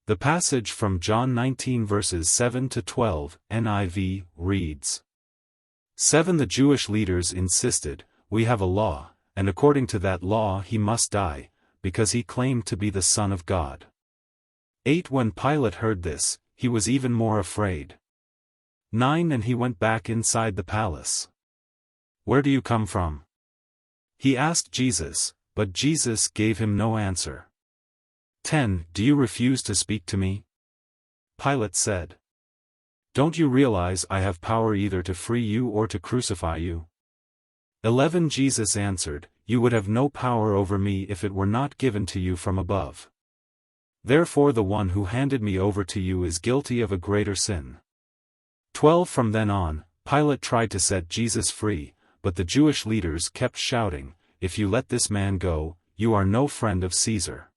The passage from John 19 verses 7 to 12, NIV, reads: 7. The Jewish leaders insisted, "We have a law, and according to that law he must die, because he claimed to be the Son of God." 8. When Pilate heard this, he was even more afraid. 9. And he went back inside the palace. "Where do you come from?" he asked Jesus, but Jesus gave him no answer. 10. Do you refuse to speak to me? Pilate said. Don't you realize I have power either to free you or to crucify you? 11. Jesus answered, You would have no power over me if it were not given to you from above. Therefore the one who handed me over to you is guilty of a greater sin. 12. From then on, Pilate tried to set Jesus free, but the Jewish leaders kept shouting, If you let this man go, you are no friend of Caesar.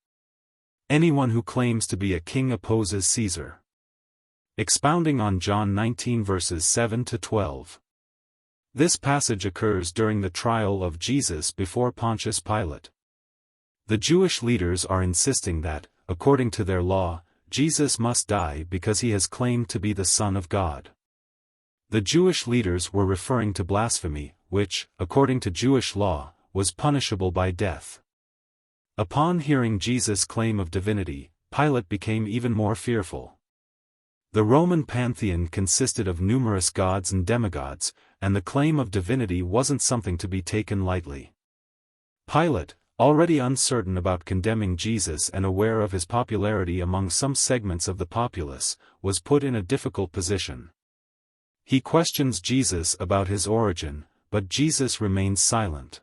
Anyone who claims to be a king opposes Caesar. Expounding on John 19 verses 7 to 12. This passage occurs during the trial of Jesus before Pontius Pilate. The Jewish leaders are insisting that, according to their law, Jesus must die because he has claimed to be the Son of God. The Jewish leaders were referring to blasphemy, which, according to Jewish law, was punishable by death. Upon hearing Jesus' claim of divinity, Pilate became even more fearful. The Roman pantheon consisted of numerous gods and demigods, and the claim of divinity wasn't something to be taken lightly. Pilate, already uncertain about condemning Jesus and aware of his popularity among some segments of the populace, was put in a difficult position. He questions Jesus about his origin, but Jesus remains silent.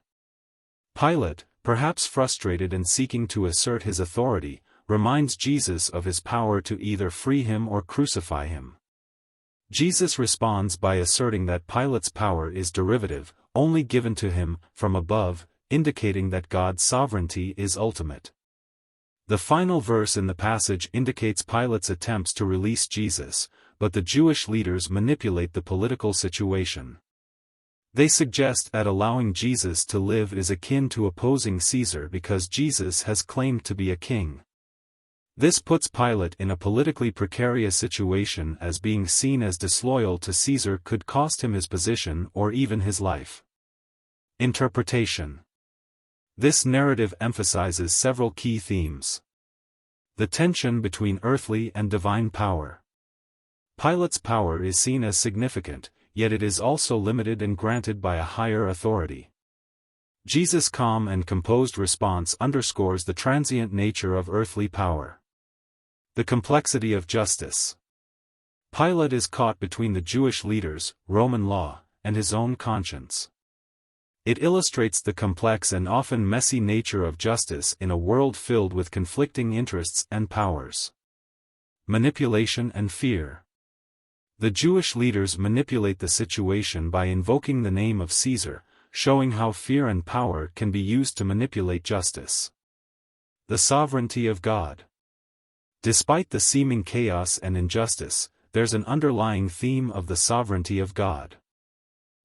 Pilate, perhaps frustrated and seeking to assert his authority, reminds Jesus of his power to either free him or crucify him. Jesus responds by asserting that Pilate's power is derivative, only given to him from above, indicating that God's sovereignty is ultimate. The final verse in the passage indicates Pilate's attempts to release Jesus, but the Jewish leaders manipulate the political situation. They suggest that allowing Jesus to live is akin to opposing Caesar because Jesus has claimed to be a king. This puts Pilate in a politically precarious situation, as being seen as disloyal to Caesar could cost him his position or even his life. Interpretation. This narrative emphasizes several key themes. The tension between earthly and divine power. Pilate's power is seen as significant, yet it is also limited and granted by a higher authority. Jesus' calm and composed response underscores the transient nature of earthly power. The complexity of justice. Pilate is caught between the Jewish leaders, Roman law, and his own conscience. It illustrates the complex and often messy nature of justice in a world filled with conflicting interests and powers. Manipulation and fear. The Jewish leaders manipulate the situation by invoking the name of Caesar, showing how fear and power can be used to manipulate justice. The sovereignty of God. Despite the seeming chaos and injustice, there's an underlying theme of the sovereignty of God.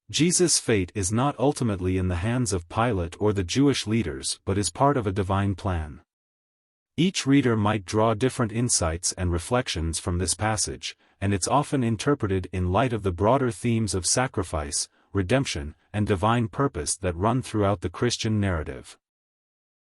Jesus' fate is not ultimately in the hands of Pilate or the Jewish leaders but is part of a divine plan. Each reader might draw different insights and reflections from this passage, and it's often interpreted in light of the broader themes of sacrifice, redemption, and divine purpose that run throughout the Christian narrative.